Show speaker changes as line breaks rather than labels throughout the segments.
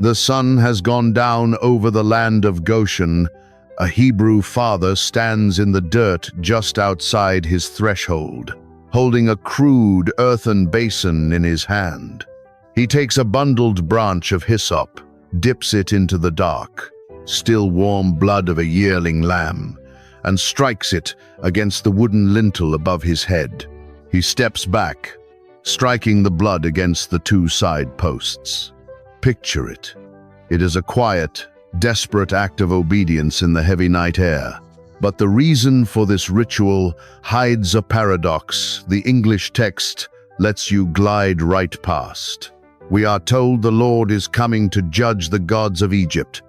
The sun has gone down over the land of Goshen. A Hebrew father stands in the dirt just outside his threshold, holding a crude earthen basin in his hand. He takes a bundled branch of hyssop, dips it into the dark, still warm blood of a yearling lamb, and strikes it against the wooden lintel above his head. He steps back, striking the blood against the two side posts. Picture it. It is a quiet, desperate act of obedience in the heavy night air. But the reason for this ritual hides a paradox the English text lets you glide right past. We are told the Lord is coming to judge the gods of Egypt.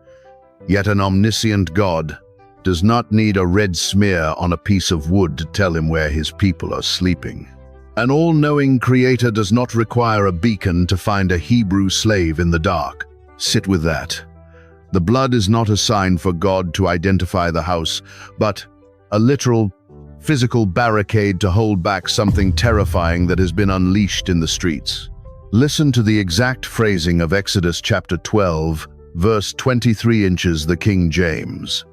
Yet an omniscient God does not need a red smear on a piece of wood to tell him where his people are sleeping. An all-knowing creator does not require a beacon to find a Hebrew slave in the dark. Sit with that. The blood is not a sign for God to identify the house, but a literal, physical barricade to hold back something terrifying that has been unleashed in the streets. Listen to the exact phrasing of Exodus chapter 12, verse 23 inches, the King James.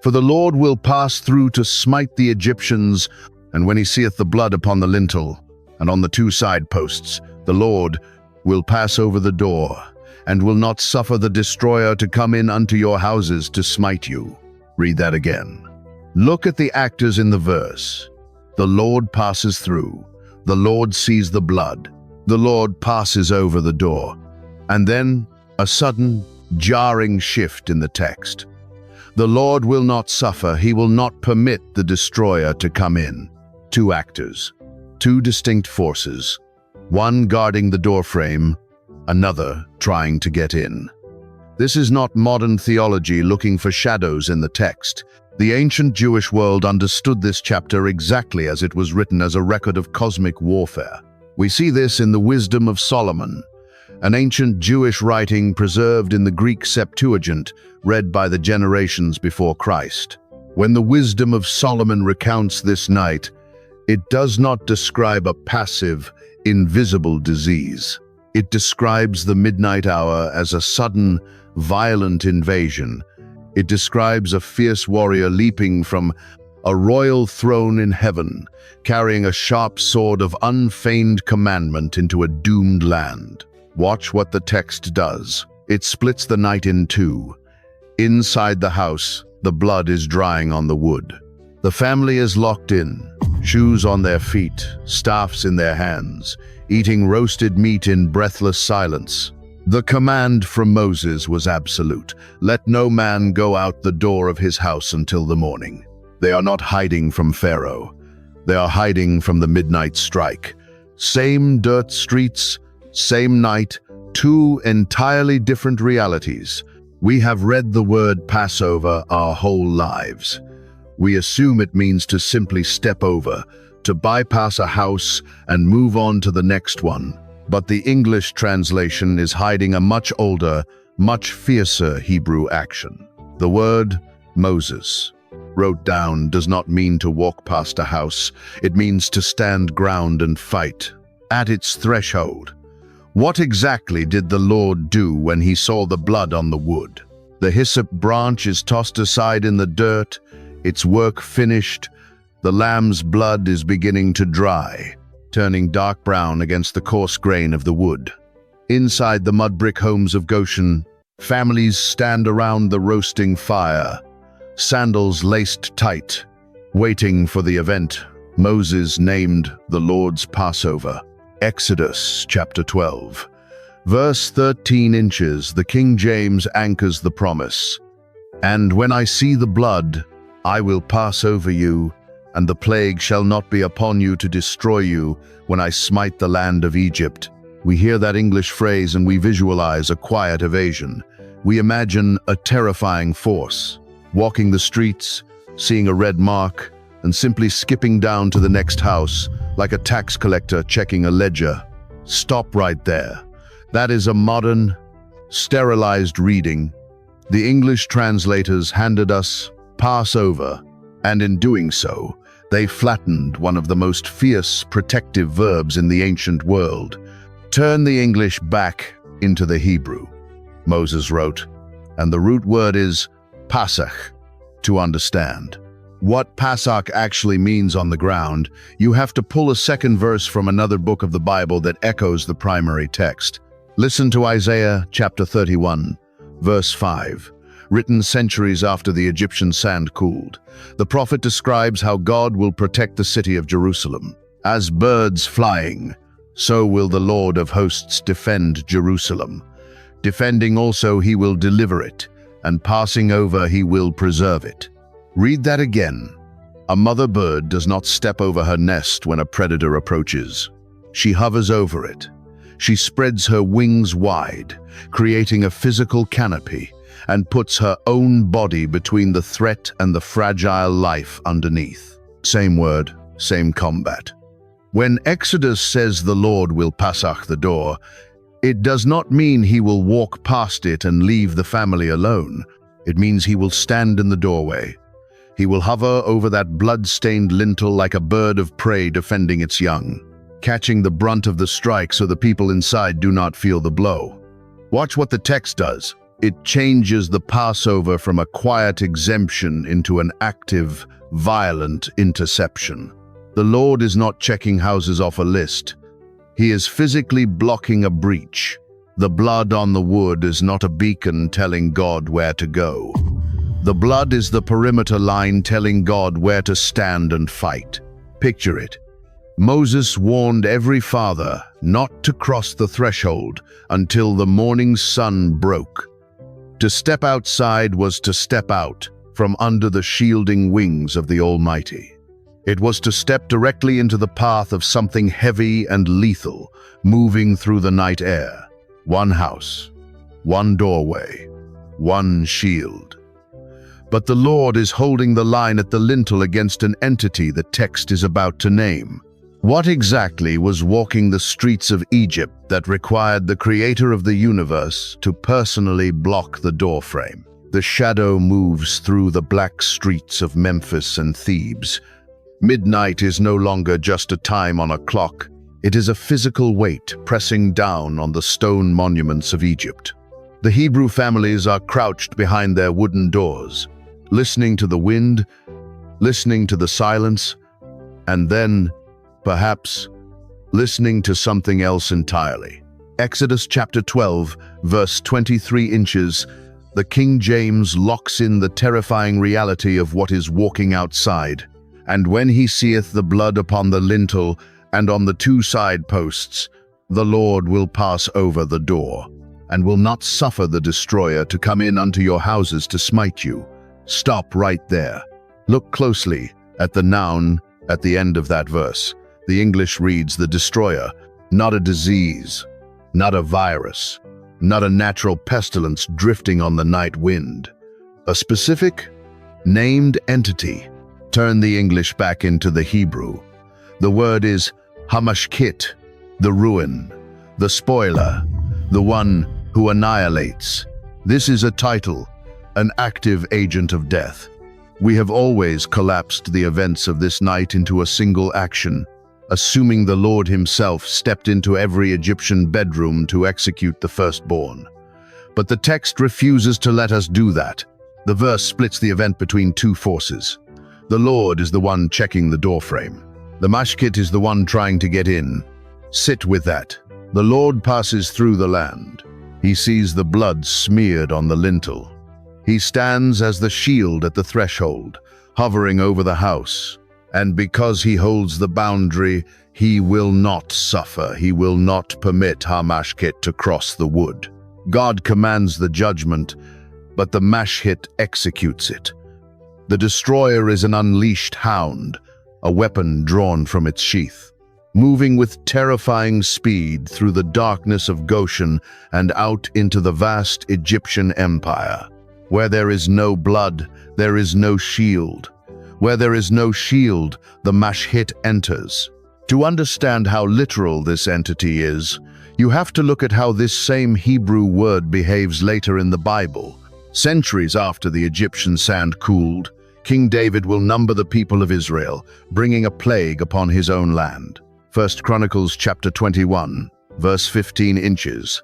For the Lord will pass through to smite the Egyptians, and when he seeth the blood upon the lintel and on the two side posts, the Lord will pass over the door, and will not suffer the destroyer to come in unto your houses to smite you. Read that again. Look at the actors in the verse. The Lord passes through. The Lord sees the blood. The Lord passes over the door. And then a sudden, jarring shift in the text. The Lord will not suffer. He will not permit the destroyer to come in. Two actors, two distinct forces, one guarding the doorframe, another trying to get in. This is not modern theology looking for shadows in the text. The ancient Jewish world understood this chapter exactly as it was written, as a record of cosmic warfare. We see this in the Wisdom of Solomon, an ancient Jewish writing preserved in the Greek Septuagint, read by the generations before Christ. When the Wisdom of Solomon recounts this night, it does not describe a passive, invisible disease. It describes the midnight hour as a sudden, violent invasion. It describes a fierce warrior leaping from a royal throne in heaven, carrying a sharp sword of unfeigned commandment into a doomed land. Watch what the text does. It splits the night in two. Inside the house, the blood is drying on the wood. The family is locked in, shoes on their feet, staffs in their hands, eating roasted meat in breathless silence. The command from Moses was absolute. Let no man go out the door of his house until the morning. They are not hiding from Pharaoh. They are hiding from the midnight strike. Same dirt streets, same night, two entirely different realities. We have read the word Passover our whole lives. We assume it means to simply step over, to bypass a house and move on to the next one. But the English translation is hiding a much older, much fiercer Hebrew action. The word Moses, wrote down, does not mean to walk past a house. It means to stand ground and fight. At its threshold. What exactly did the Lord do when he saw the blood on the wood? The hyssop branch is tossed aside in the dirt, its work finished. The lamb's blood is beginning to dry, turning dark brown against the coarse grain of the wood. Inside the mud brick homes of Goshen, families stand around the roasting fire, sandals laced tight, waiting for the event Moses named the Lord's Passover. Exodus chapter 12, verse 13 inches, the King James anchors the promise. And when I see the blood, I will pass over you, and the plague shall not be upon you to destroy you when I smite the land of Egypt. We hear that English phrase and we visualize a quiet evasion. We imagine a terrifying force, walking the streets, seeing a red mark, and simply skipping down to the next house, like a tax collector checking a ledger. Stop right there. That is a modern, sterilized reading. The English translators handed us Passover, and in doing so, they flattened one of the most fierce, protective verbs in the ancient world. Turn the English back into the Hebrew. Moses wrote, and the root word is pasach, to understand. What pasach actually means on the ground, you have to pull a second verse from another book of the Bible that echoes the primary text. Listen to Isaiah chapter 31, verse 5, written centuries after the Egyptian sand cooled. The prophet describes how God will protect the city of Jerusalem. As birds flying, so will the Lord of hosts defend Jerusalem. Defending also he will deliver it, and passing over he will preserve it. Read that again. A mother bird does not step over her nest when a predator approaches. She hovers over it. She spreads her wings wide, creating a physical canopy, and puts her own body between the threat and the fragile life underneath. Same word, same combat. When Exodus says the Lord will pasach the door, it does not mean he will walk past it and leave the family alone. It means he will stand in the doorway. He will hover over that blood-stained lintel like a bird of prey defending its young, catching the brunt of the strike so the people inside do not feel the blow. Watch what the text does. It changes the Passover from a quiet exemption into an active, violent interception. The Lord is not checking houses off a list. He is physically blocking a breach. The blood on the wood is not a beacon telling God where to go. The blood is the perimeter line telling God where to stand and fight. Picture it. Moses warned every father not to cross the threshold until the morning sun broke. To step outside was to step out from under the shielding wings of the Almighty. It was to step directly into the path of something heavy and lethal, moving through the night air. One house, one doorway, one shield. But the Lord is holding the line at the lintel against an entity the text is about to name. What exactly was walking the streets of Egypt that required the creator of the universe to personally block the doorframe? The shadow moves through the black streets of Memphis and Thebes. Midnight is no longer just a time on a clock. It is a physical weight pressing down on the stone monuments of Egypt. The Hebrew families are crouched behind their wooden doors, listening to the wind, listening to the silence, and then, perhaps, listening to something else entirely. Exodus chapter 12, verse 23 inches, the King James locks in the terrifying reality of what is walking outside. And when he seeth the blood upon the lintel and on the two side posts, the Lord will pass over the door, and will not suffer the destroyer to come in unto your houses to smite you. Stop right there. Look closely at the noun at the end of that verse. The English reads the destroyer, not a disease, not a virus, not a natural pestilence drifting on the night wind. A specific, named entity. Turn the English back into the Hebrew. The word is hamashkit, the ruin, the spoiler, the one who annihilates. This is a title, an active agent of death. We have always collapsed the events of this night into a single action, assuming the Lord himself stepped into every Egyptian bedroom to execute the firstborn. But the text refuses to let us do that. The verse splits the event between two forces. The Lord is the one checking the doorframe. The mashkit is the one trying to get in. Sit with that. The Lord passes through the land. He sees the blood smeared on the lintel. He stands as the shield at the threshold, hovering over the house. And because he holds the boundary, he will not suffer. He will not permit Hamashkit to cross the wood. God commands the judgment, but the mashkit executes it. The destroyer is an unleashed hound, a weapon drawn from its sheath, moving with terrifying speed through the darkness of Goshen and out into the vast Egyptian empire. Where there is no blood, there is no shield. Where there is no shield, the mashkit enters. To understand how literal this entity is, you have to look at how this same Hebrew word behaves later in the Bible. Centuries after the Egyptian sand cooled, King David will number the people of Israel, bringing a plague upon his own land. 1 Chronicles chapter 21, verse 15 inches.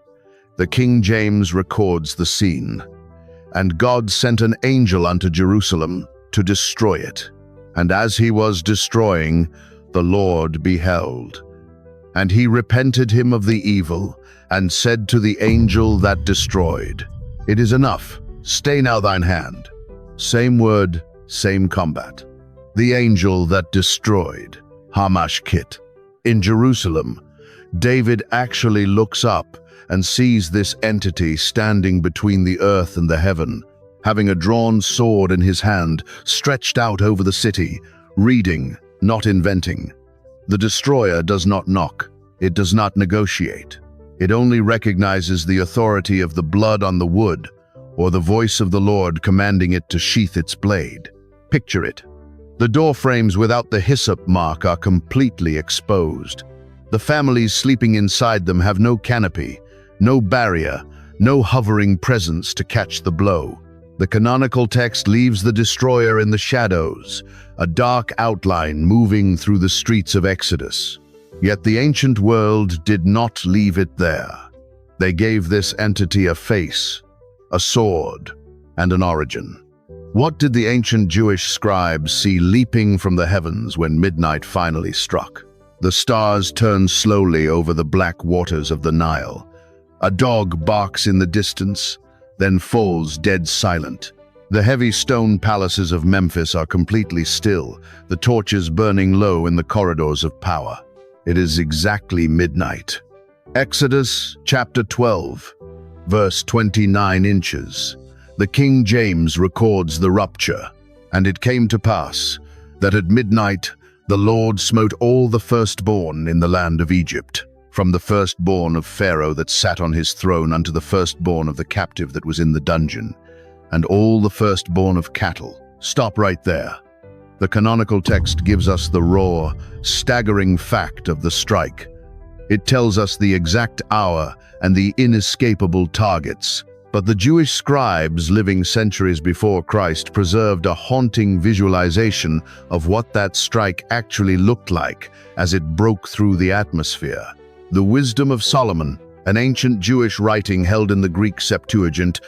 The King James records the scene. And God sent an angel unto Jerusalem to destroy it. And as he was destroying, the Lord beheld. And he repented him of the evil, and said to the angel that destroyed, It is enough, stay now thine hand. Same word, same combat. The angel that destroyed, Hamashkit. In Jerusalem, David actually looks up and sees this entity standing between the earth and the heaven, having a drawn sword in his hand, stretched out over the city, reading, not inventing. The destroyer does not knock. It does not negotiate. It only recognizes the authority of the blood on the wood, or the voice of the Lord commanding it to sheath its blade. Picture it. The door frames without the hyssop mark are completely exposed. The families sleeping inside them have no canopy, no barrier, no hovering presence to catch the blow. The canonical text leaves the destroyer in the shadows, a dark outline moving through the streets of Exodus. Yet the ancient world did not leave it there. They gave this entity a face, a sword, and an origin. What did the ancient Jewish scribes see leaping from the heavens when midnight finally struck? The stars turned slowly over the black waters of the Nile. A dog barks in the distance, then falls dead silent. The heavy stone palaces of Memphis are completely still, the torches burning low in the corridors of power. It is exactly midnight. Exodus chapter 12, verse 29 inches. The King James records the rupture. And it came to pass that at midnight the Lord smote all the firstborn in the land of Egypt, from the firstborn of Pharaoh that sat on his throne unto the firstborn of the captive that was in the dungeon, and all the firstborn of cattle. Stop right there. The canonical text gives us the raw, staggering fact of the strike. It tells us the exact hour and the inescapable targets. But the Jewish scribes living centuries before Christ preserved a haunting visualization of what that strike actually looked like as it broke through the atmosphere. The Wisdom of Solomon, an ancient Jewish writing held in the Greek Septuagint,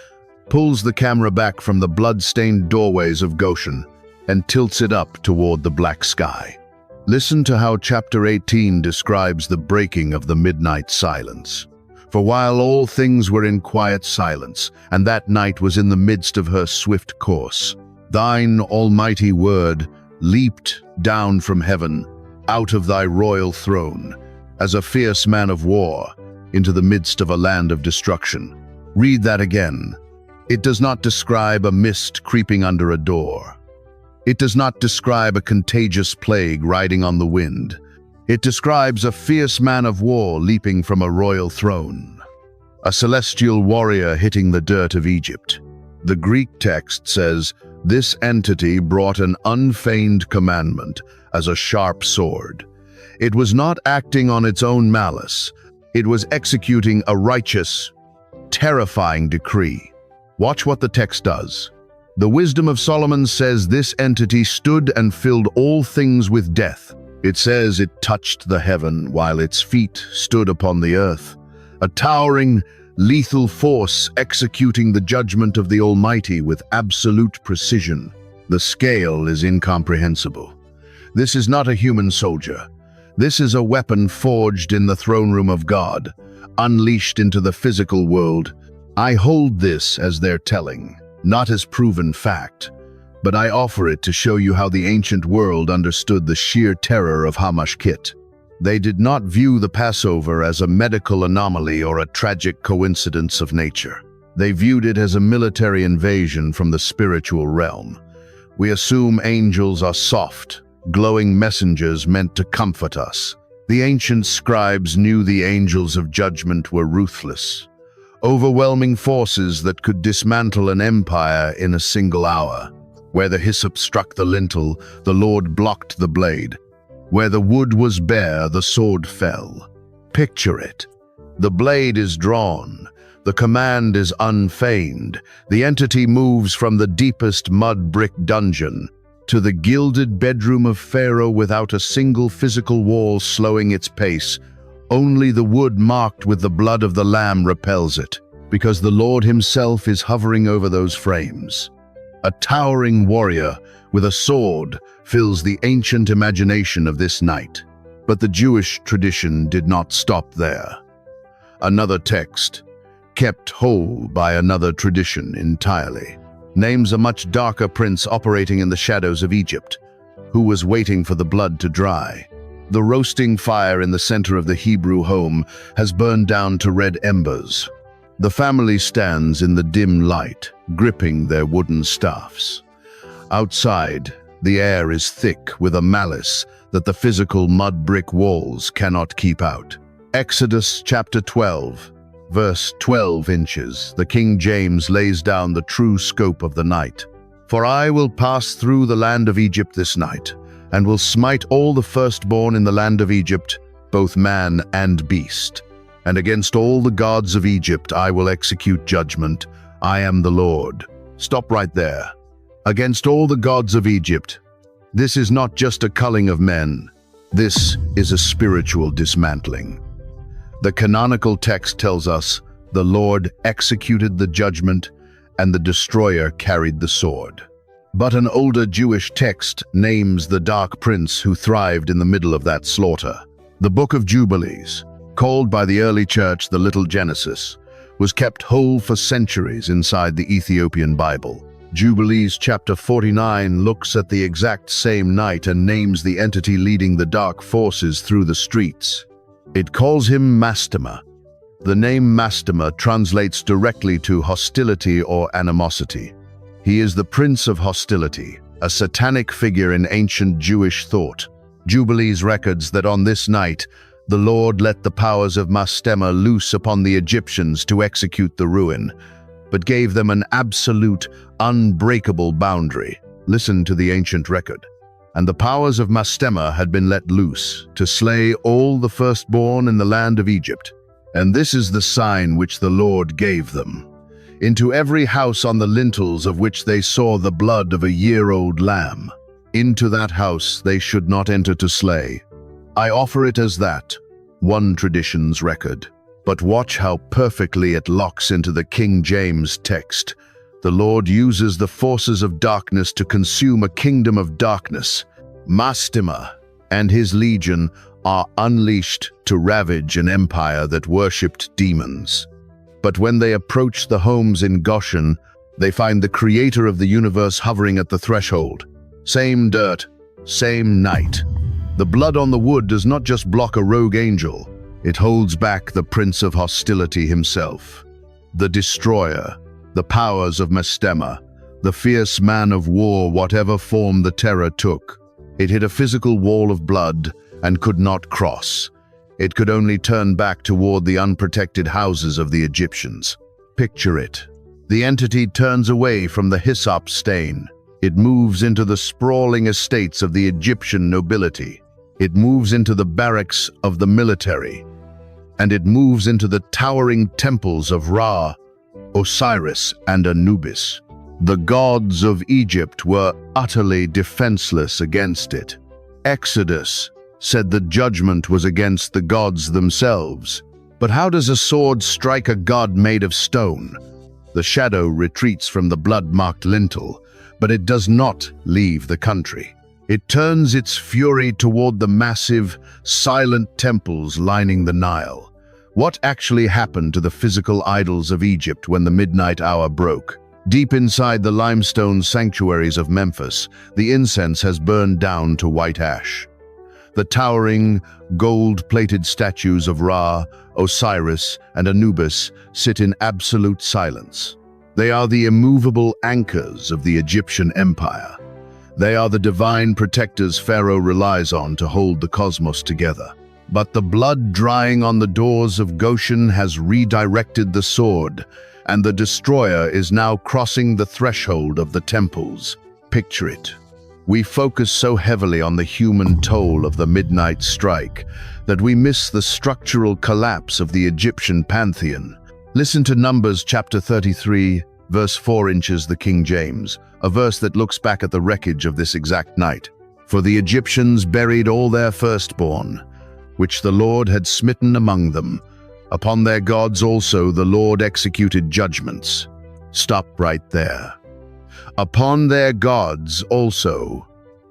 pulls the camera back from the blood-stained doorways of Goshen and tilts it up toward the black sky. Listen to how chapter 18 describes the breaking of the midnight silence. For while all things were in quiet silence, and that night was in the midst of her swift course, thine almighty word leaped down from heaven, out of thy royal throne, as a fierce man of war, into the midst of a land of destruction. Read that again. It does not describe a mist creeping under a door. It does not describe a contagious plague riding on the wind. It describes a fierce man of war leaping from a royal throne, a celestial warrior hitting the dirt of Egypt. The Greek text says, this entity brought an unfeigned commandment as a sharp sword. It was not acting on its own malice. It was executing a righteous, terrifying decree. Watch what the text does. The Wisdom of Solomon says this entity stood and filled all things with death. It says it touched the heaven while its feet stood upon the earth. A towering, lethal force executing the judgment of the Almighty with absolute precision. The scale is incomprehensible. This is not a human soldier. This is a weapon forged in the throne room of God, unleashed into the physical world. I hold this as their telling, not as proven fact, but I offer it to show you how the ancient world understood the sheer terror of Hamashkit. They did not view the Passover as a medical anomaly or a tragic coincidence of nature. They viewed it as a military invasion from the spiritual realm. We assume angels are soft, glowing messengers meant to comfort us. The ancient scribes knew the angels of judgment were ruthless, overwhelming forces that could dismantle an empire in a single hour. Where the hyssop struck the lintel, the Lord blocked the blade. Where the wood was bare, the sword fell. Picture it. The blade is drawn. The command is unfeigned. The entity moves from the deepest mud brick dungeon to the gilded bedroom of Pharaoh without a single physical wall slowing its pace, Only the wood marked with the blood of the Lamb repels it, because the Lord himself is hovering over those frames. A towering warrior with a sword fills the ancient imagination of this night. But the Jewish tradition did not stop there. Another text, kept whole by another tradition entirely, names a much darker prince operating in the shadows of Egypt, who was waiting for the blood to dry. The roasting fire in the center of the Hebrew home has burned down to red embers. The family stands in the dim light, gripping their wooden staffs. Outside, the air is thick with a malice that the physical mud brick walls cannot keep out. Exodus chapter 12, verse 12 inches, the King James lays down the true scope of the night. For I will pass through the land of Egypt this night, and will smite all the firstborn in the land of Egypt, both man and beast. And against all the gods of Egypt I will execute judgment. I am the Lord. Stop right there. Against all the gods of Egypt. This is not just a culling of men. This is a spiritual dismantling. The canonical text tells us the Lord executed the judgment and the destroyer carried the sword. But an older Jewish text names the dark prince who thrived in the middle of that slaughter. The Book of Jubilees, called by the early church the Little Genesis, was kept whole for centuries inside the Ethiopian Bible. Jubilees chapter 49 looks at the exact same night and names the entity leading the dark forces through the streets. It calls him Mastema. The name Mastema translates directly to hostility or animosity. He is the Prince of Hostility, a satanic figure in ancient Jewish thought. Jubilees records that on this night, the Lord let the powers of Mastema loose upon the Egyptians to execute the ruin, but gave them an absolute, unbreakable boundary. Listen to the ancient record. And the powers of Mastema had been let loose to slay all the firstborn in the land of Egypt. And this is the sign which the Lord gave them. Into every house on the lintels of which they saw the blood of a year-old lamb, into that house they should not enter to slay. I offer it as that, one tradition's record. But watch how perfectly it locks into the King James text. The Lord uses the forces of darkness to consume a kingdom of darkness. Mastema and his legion are unleashed to ravage an empire that worshipped demons. But when they approach the homes in Goshen, they find the creator of the universe hovering at the threshold. Same dirt, same night. The blood on the wood does not just block a rogue angel, it holds back the Prince of Hostility himself. The destroyer, the powers of Mastema, the fierce man of war, whatever form the terror took. It hit a physical wall of blood and could not cross. It could only turn back toward the unprotected houses of the Egyptians. Picture it. The entity turns away from the hyssop stain. It moves into the sprawling estates of the Egyptian nobility. It moves into the barracks of the military. And it moves into the towering temples of Ra, Osiris, and Anubis. The gods of Egypt were utterly defenseless against it. Exodus said the judgment was against the gods themselves. But how does a sword strike a god made of stone? The shadow retreats from the blood-marked lintel, but it does not leave the country. It turns its fury toward the massive, silent temples lining the Nile. What actually happened to the physical idols of Egypt when the midnight hour broke? Deep inside the limestone sanctuaries of Memphis, the incense has burned down to white ash. The towering, gold-plated statues of Ra, Osiris, and Anubis sit in absolute silence. They are the immovable anchors of the Egyptian empire. They are the divine protectors Pharaoh relies on to hold the cosmos together. But the blood drying on the doors of Goshen has redirected the sword, and the destroyer is now crossing the threshold of the temples. Picture it. We focus so heavily on the human toll of the midnight strike that we miss the structural collapse of the Egyptian pantheon. Listen to Numbers chapter 33, verse 4 inches, the King James, a verse that looks back at the wreckage of this exact night. For the Egyptians buried all their firstborn. which the Lord had smitten among them. Upon their gods also the Lord executed judgments. Stop right there. Upon their gods also,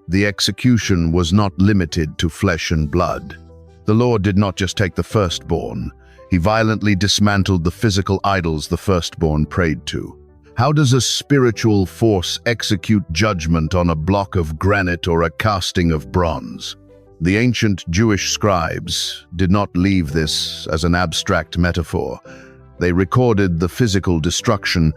the execution was not limited to flesh and blood. The Lord did not just take the firstborn, he violently dismantled the physical idols the firstborn prayed to. How does a spiritual force execute judgment on a block of granite or a casting of bronze? The ancient Jewish scribes did not leave this as an abstract metaphor. They recorded the physical destruction.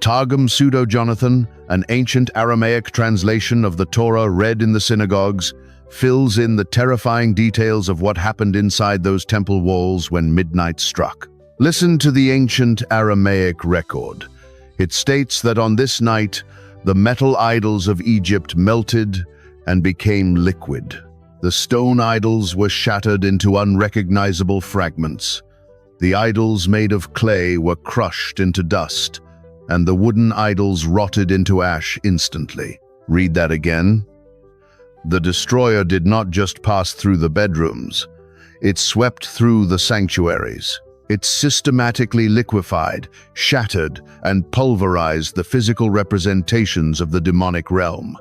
Targum Pseudo-Jonathan, an ancient Aramaic translation of the Torah read in the synagogues, fills in the terrifying details of what happened inside those temple walls when midnight struck. Listen to the ancient Aramaic record. It states that on this night, the metal idols of Egypt melted and became liquid. The stone idols were shattered into unrecognizable fragments. The idols made of clay were crushed into dust, and the wooden idols rotted into ash instantly. Read that again. The destroyer did not just pass through the bedrooms. It swept through the sanctuaries. It systematically liquefied, shattered, and pulverized the physical representations of the demonic realm.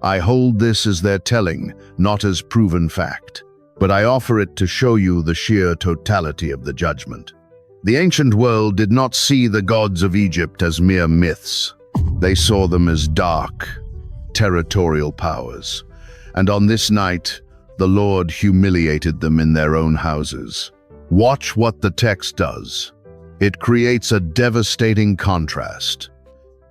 I hold this as their telling, not as proven fact, but I offer it to show you the sheer totality of the judgment. The ancient world did not see the gods of Egypt as mere myths. They saw them as dark, territorial powers. And on this night, the Lord humiliated them in their own houses. Watch what the text does. It creates a devastating contrast.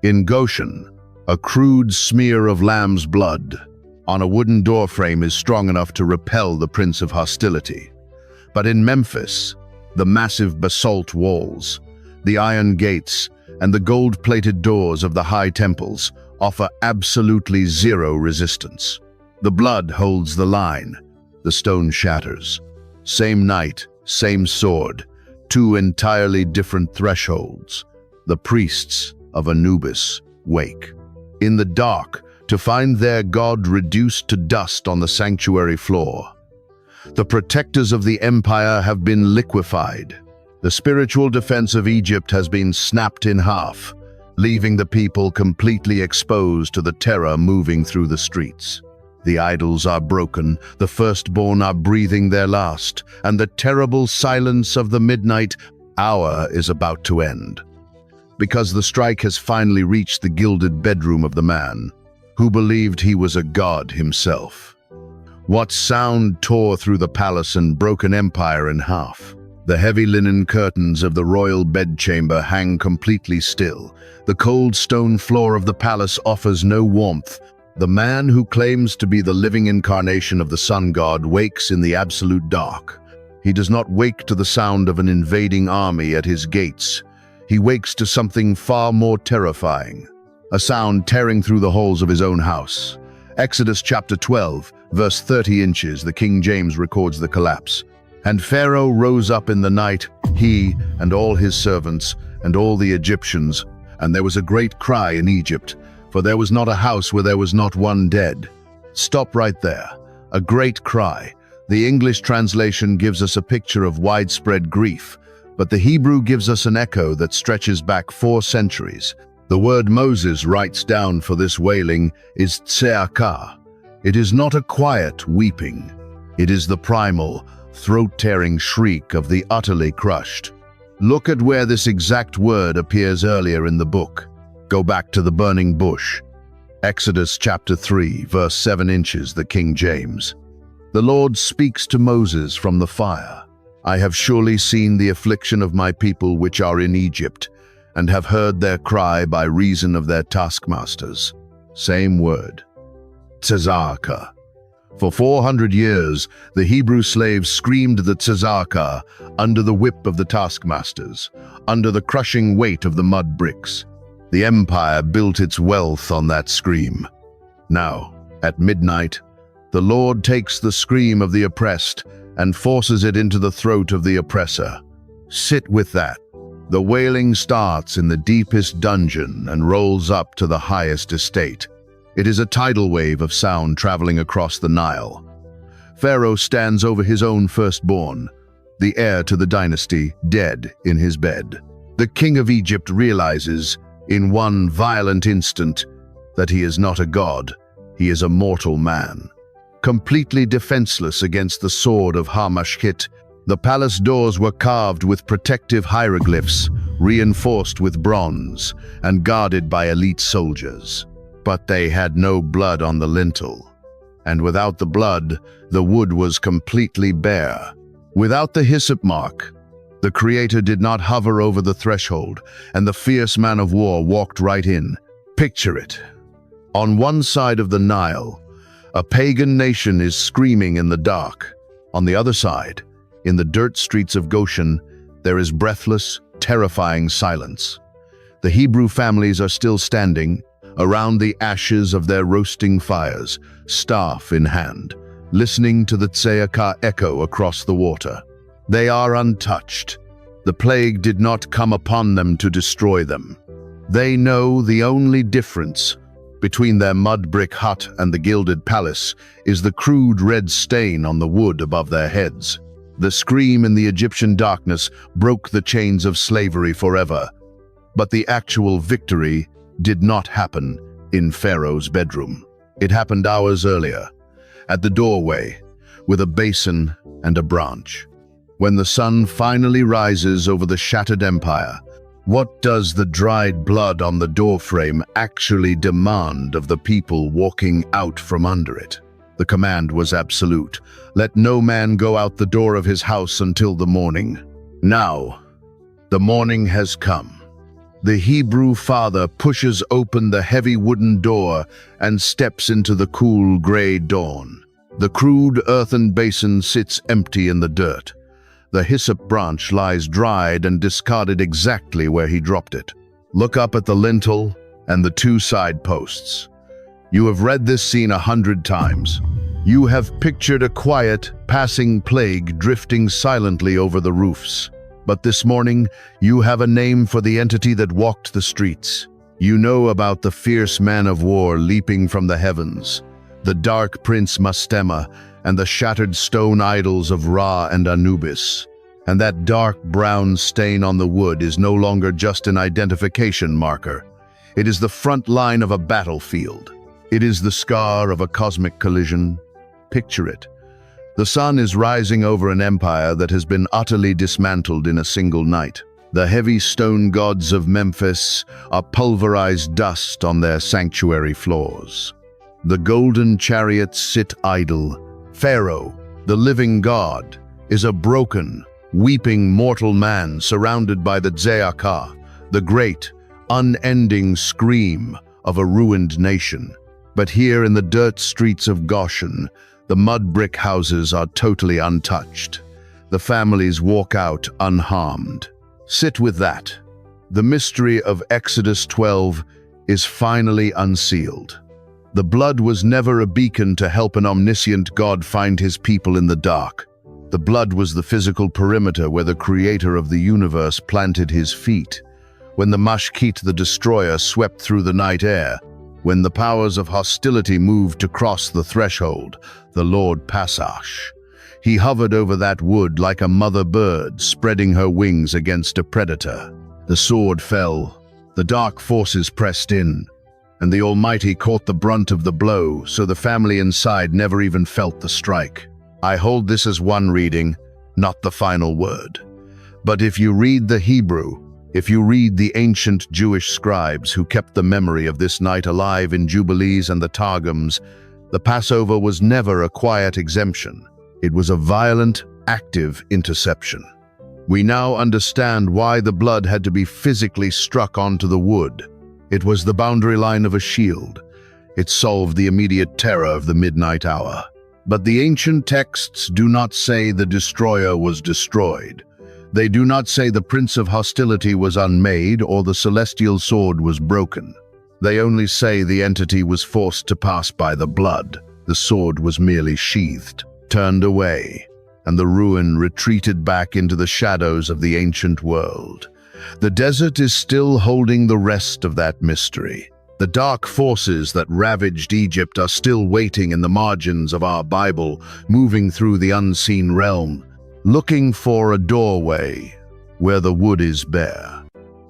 In Goshen, a crude smear of lamb's blood on a wooden doorframe is strong enough to repel the prince of hostility. But in Memphis, the massive basalt walls, the iron gates, and the gold-plated doors of the high temples offer absolutely zero resistance. The blood holds the line. The stone shatters. Same night, same sword, two entirely different thresholds. The priests of Anubis wake. In the dark, to find their god reduced to dust on the sanctuary floor. The protectors of the empire have been liquefied. The spiritual defense of Egypt has been snapped in half, leaving the people completely exposed to the terror moving through the streets. The idols are broken, the firstborn are breathing their last, and the terrible silence of the midnight hour is about to end. Because the strike has finally reached the gilded bedroom of the man, who believed he was a god himself. What sound tore through the palace and broke an empire in half? The heavy linen curtains of the royal bedchamber hang completely still. The cold stone floor of the palace offers no warmth. The man who claims to be the living incarnation of the sun god wakes in the absolute dark. He does not wake to the sound of an invading army at his gates. He wakes to something far more terrifying, a sound tearing through the halls of his own house. Exodus chapter 12, verse 30 inches, the King James records the collapse. And Pharaoh rose up in the night, he and all his servants and all the Egyptians, and there was a great cry in Egypt, for there was not a house where there was not one dead. Stop right there. A great cry. The English translation gives us a picture of widespread grief, but the Hebrew gives us an echo that stretches back 4 centuries. The word Moses writes down for this wailing is tseakah. It is not a quiet weeping. It is the primal, throat-tearing shriek of the utterly crushed. Look at where this exact word appears earlier in the book. Go back to the burning bush. Exodus chapter 3, verse 7 inches, the King James. The Lord speaks to Moses from the fire. I have surely seen the affliction of my people which are in Egypt, and have heard their cry by reason of their taskmasters. Same word. Tzazaka. For 400 years, the Hebrew slaves screamed the tzazaka under the whip of the taskmasters, under the crushing weight of the mud bricks. The empire built its wealth on that scream. Now, at midnight, the Lord takes the scream of the oppressed and forces it into the throat of the oppressor. Sit with that. The wailing starts in the deepest dungeon and rolls up to the highest estate. It is a tidal wave of sound traveling across the Nile. Pharaoh stands over his own firstborn, the heir to the dynasty, dead in his bed. The king of Egypt realizes, in one violent instant, that he is not a god, he is a mortal man. Completely defenseless against the sword of Hamashkit, the palace doors were carved with protective hieroglyphs, reinforced with bronze, and guarded by elite soldiers. But they had no blood on the lintel. And without the blood, the wood was completely bare. Without the hyssop mark, the Creator did not hover over the threshold, and the fierce man of war walked right in. Picture it. On one side of the Nile, a pagan nation is screaming in the dark. On the other side, in the dirt streets of Goshen, there is breathless, terrifying silence. The Hebrew families are still standing around the ashes of their roasting fires, staff in hand, listening to the Tzedakah echo across the water. They are untouched. The plague did not come upon them to destroy them. They know the only difference between their mud brick hut and the gilded palace is the crude red stain on the wood above their heads. The scream in the Egyptian darkness broke the chains of slavery forever. But the actual victory did not happen in Pharaoh's bedroom. It happened hours earlier, at the doorway, with a basin and a branch. When the sun finally rises over the shattered empire, what does the dried blood on the doorframe actually demand of the people walking out from under it? The command was absolute. Let no man go out the door of his house until the morning. Now, the morning has come. The Hebrew father pushes open the heavy wooden door and steps into the cool gray dawn. The crude earthen basin sits empty in the dirt. The hyssop branch lies dried and discarded exactly where he dropped it. Look up at the lintel and the two side posts. You have read this scene 100 times. You have pictured a quiet, passing plague drifting silently over the roofs. But this morning, you have a name for the entity that walked the streets. You know about the fierce man of war leaping from the heavens, the dark prince Mastema, and the shattered stone idols of Ra and Anubis. And that dark brown stain on the wood is no longer just an identification marker. It is the front line of a battlefield. It is the scar of a cosmic collision. Picture it. The sun is rising over an empire that has been utterly dismantled in a single night. The heavy stone gods of Memphis are pulverized dust on their sanctuary floors. The golden chariots sit idle. Pharaoh, the living god, is a broken, weeping mortal man surrounded by the Tzedakah, the great, unending scream of a ruined nation. But here in the dirt streets of Goshen, the mud brick houses are totally untouched. The families walk out unharmed. Sit with that. The mystery of Exodus 12 is finally unsealed. The blood was never a beacon to help an omniscient God find his people in the dark. The blood was the physical perimeter where the creator of the universe planted his feet. When the Mashkit the destroyer swept through the night air, when the powers of hostility moved to cross the threshold, the Lord Passover, he hovered over that wood like a mother bird spreading her wings against a predator. The sword fell, the dark forces pressed in, and the Almighty caught the brunt of the blow, so the family inside never even felt the strike. I hold this as one reading, not the final word. But if you read the Hebrew, if you read the ancient Jewish scribes who kept the memory of this night alive in Jubilees and the Targums, the Passover was never a quiet exemption. It was a violent, active interception. We now understand why the blood had to be physically struck onto the wood. It was the boundary line of a shield. It solved the immediate terror of the midnight hour. But the ancient texts do not say the destroyer was destroyed. They do not say the prince of hostility was unmade or the celestial sword was broken. They only say the entity was forced to pass by the blood. The sword was merely sheathed, turned away, and the ruin retreated back into the shadows of the ancient world. The desert is still holding the rest of that mystery. The dark forces that ravaged Egypt are still waiting in the margins of our Bible, moving through the unseen realm, looking for a doorway where the wood is bare.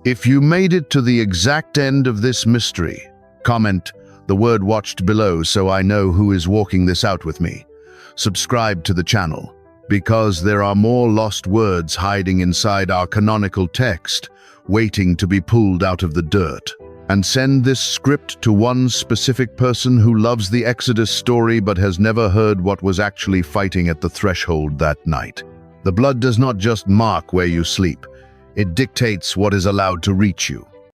If you made it to the exact end of this mystery, comment the word "watched" below so I know who is walking this out with me. Subscribe to the channel, because there are more lost words hiding inside our canonical text, waiting to be pulled out of the dirt. And send this script to one specific person who loves the Exodus story but has never heard what was actually fighting at the threshold that night. The blood does not just mark where you sleep, it dictates what is allowed to reach you.